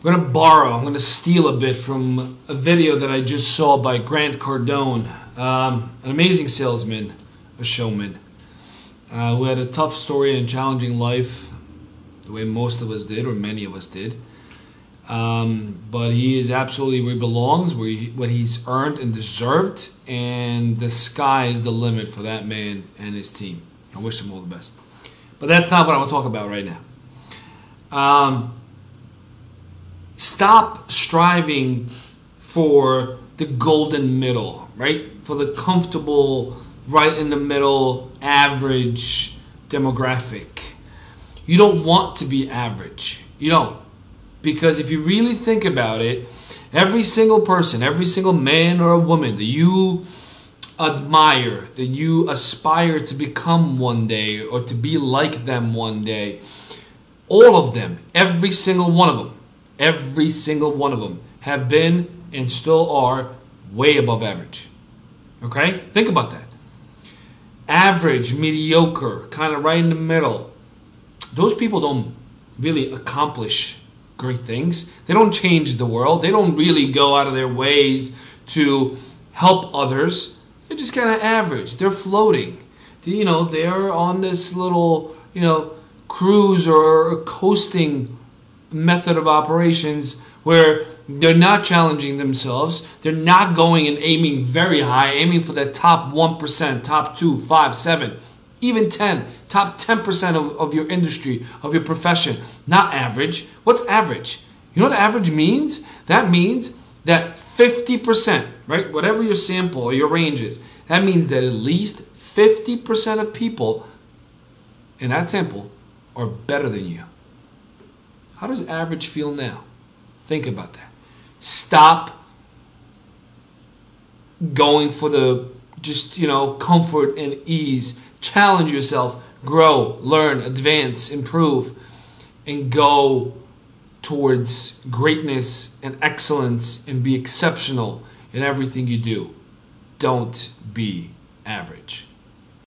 I'm going to steal a bit from a video that I just saw by Grant Cardone, an amazing salesman, a showman, who had a tough story and challenging life, the way most of us did, or many of us did. But he is absolutely where he belongs, what he's earned and deserved, and the sky is the limit for that man and his team. I wish him all the best. But that's not what I want to talk about right now. Stop striving for the golden middle, right? For the comfortable, right in the middle, average demographic. You don't want to be average. You don't. Because if you really think about it, every single person, every single man or a woman that you admire, that you aspire to become one day or to be like them one day, all of them, every single one of them have been and still are way above average. Okay? Think about that. Average, mediocre, kind of right in the middle. Those people don't really accomplish great things. They don't change the world. They don't really go out of their ways to help others. They're just kind of average. They're floating. They're on this little, cruise or coasting method of operations where they're not challenging themselves. They're not going and aiming very high, aiming for that top 1%, top 2, 5, 7, even 10, top 10% of your industry, of your profession. Not average. What's average? You know what average means? That means that 50%, right? Whatever your sample or your range is, that means that at least 50% of people in that sample are better than you. How does average feel now? Think about that. Stop going for the comfort and ease. Challenge yourself. Grow, learn, advance, improve, and go towards greatness and excellence and be exceptional in everything you do. Don't be average.